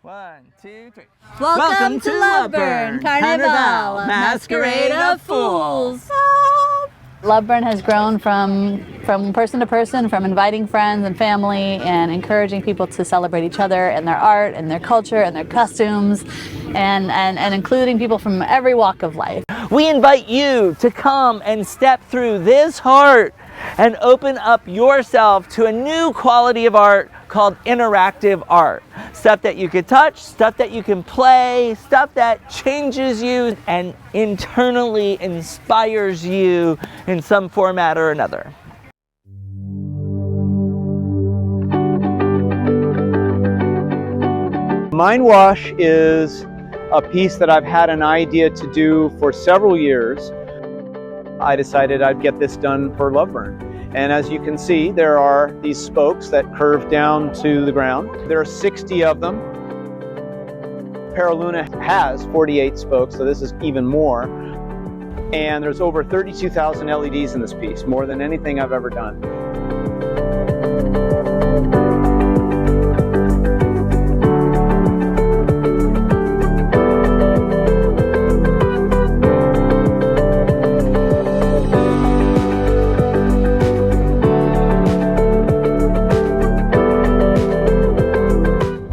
1, 2, 3. Welcome to Loveburn, Carnival, Masquerade of Fools. Loveburn has grown from person to person, from inviting friends and family and encouraging people to celebrate each other and their art and their culture and their costumes and including people from every walk of life. We invite you to come and step through this heart and open up yourself to a new quality of art called interactive art. Stuff that you can touch, stuff that you can play, stuff that changes you and internally inspires you in some format or another. Mind Wash is a piece that I've had an idea to do for several years. I decided I'd get this done for Loveburn. And as you can see, there are these spokes that curve down to the ground. There are 60 of them. Paraluna has 48 spokes, so this is even more. And there's over 32,000 LEDs in this piece, more than anything I've ever done.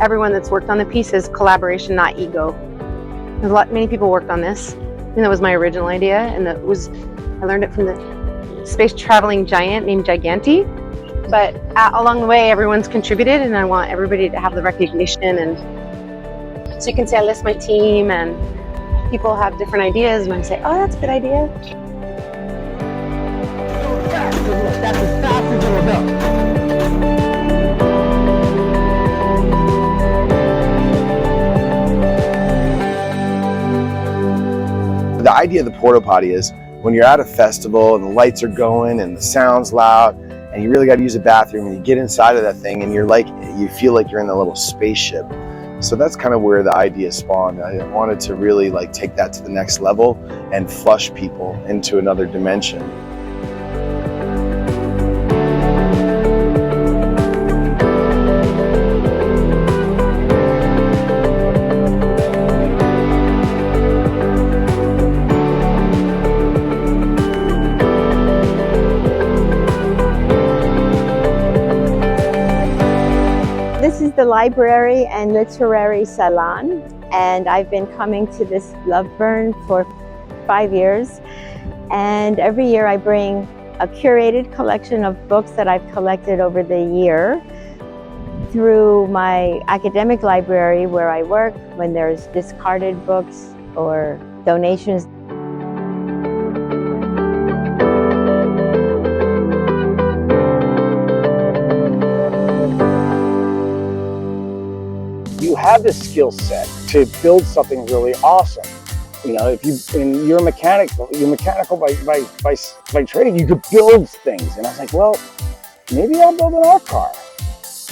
Everyone that's worked on the piece is collaboration, not ego. Many people worked on this, and that was my original idea, and I learned it from the space traveling giant named Giganti. But along the way, everyone's contributed, and I want everybody to have the recognition. And so you can say I list my team, and people have different ideas, and I say, oh, that's a good idea. That's as fast as it will go. The idea of the porta potty is when you're at a festival and the lights are going and the sound's loud and you really got to use a bathroom and you get inside of that thing and you feel like you're in a little spaceship. So that's kind of where the idea spawned. I wanted to really take that to the next level and flush people into another dimension. This is the Library and Literary Salon, and I've been coming to this Loveburn for 5 years. And every year I bring a curated collection of books that I've collected over the year through my academic library where I work when there's discarded books or donations. You have this skill set to build something really awesome. You know, you're mechanical by training, you could build things. And I was like, well, maybe I'll build an art car.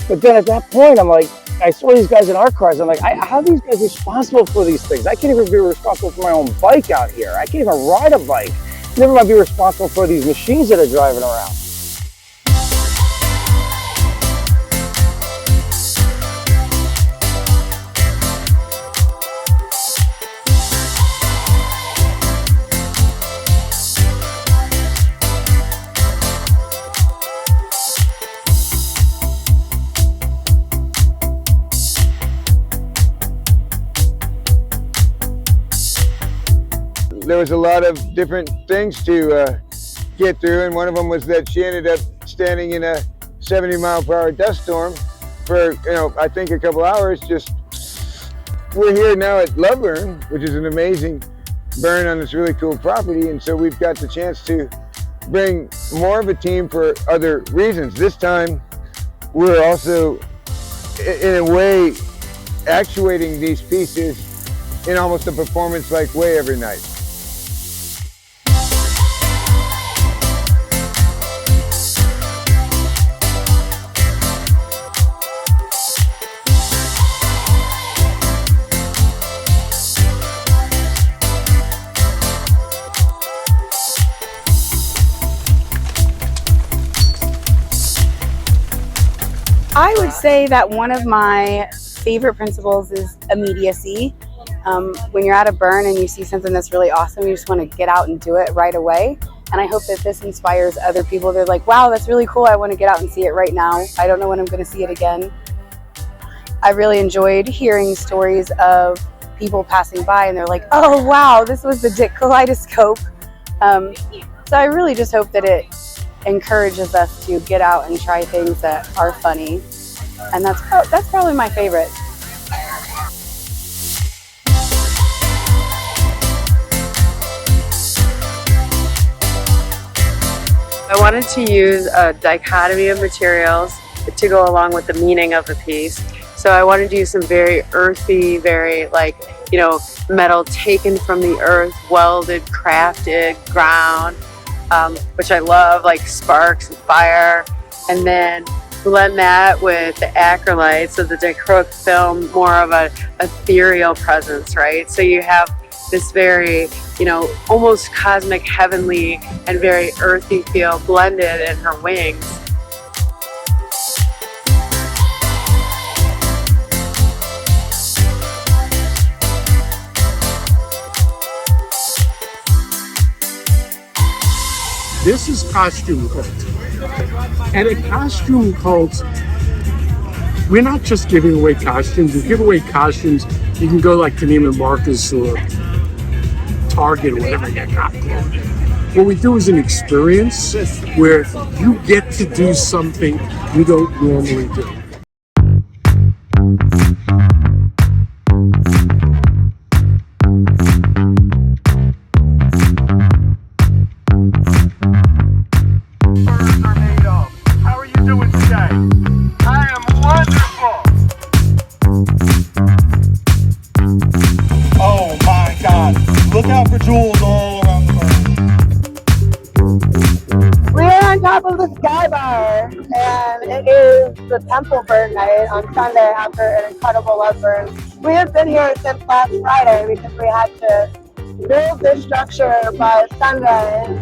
But then at that point, I'm like, I saw these guys in art cars. I'm like, how are these guys responsible for these things? I can't even be responsible for my own bike out here. I can't even ride a bike. Never mind be responsible for these machines that are driving around. There was a lot of different things to get through, and one of them was that she ended up standing in a 70-mile-per-hour dust storm for, I think a couple hours. We're here now at Loveburn, which is an amazing burn on this really cool property, and so we've got the chance to bring more of a team for other reasons. This time, we're also, in a way, actuating these pieces in almost a performance-like way every night. I would say that one of my favorite principles is immediacy. When you're at a burn and you see something that's really awesome, you just want to get out and do it right away. And I hope that this inspires other people. They're like, wow, that's really cool. I want to get out and see it right now. I don't know when I'm going to see it again. I really enjoyed hearing stories of people passing by and they're like, oh, wow, this was the Dick Kaleidoscope. So I really just hope that it encourages us to get out and try things that are funny. And that's probably my favorite. I wanted to use a dichotomy of materials to go along with the meaning of the piece. So I wanted to use some very earthy, very metal taken from the earth, welded, crafted, ground, which I love, like sparks and fire, and then blend that with the acrylite, so the dichroic film, more of an ethereal presence, right? So you have this very, almost cosmic, heavenly, and very earthy feel blended in her wings. This is costume cult. And at costume cults, we're not just giving away costumes. We give away costumes. You can go like to Neiman Marcus or Target or whatever you got. What we do is an experience where you get to do something you don't normally do. Look out for jewels all around the burn. We are on top of the Sky Bar, and it is the Temple Burn night on Sunday after an incredible love burn. We have been here since last Friday because we had to build this structure by Sunday.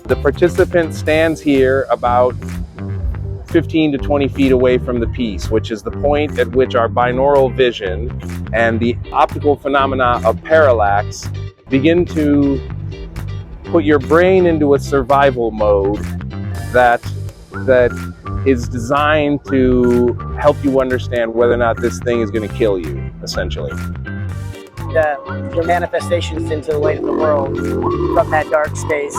The participant stands here about 15 to 20 feet away from the piece, which is the point at which our binaural vision and the optical phenomena of parallax begin to put your brain into a survival mode that is designed to help you understand whether or not this thing is going to kill you, essentially. Your manifestations into the light of the world from that dark space.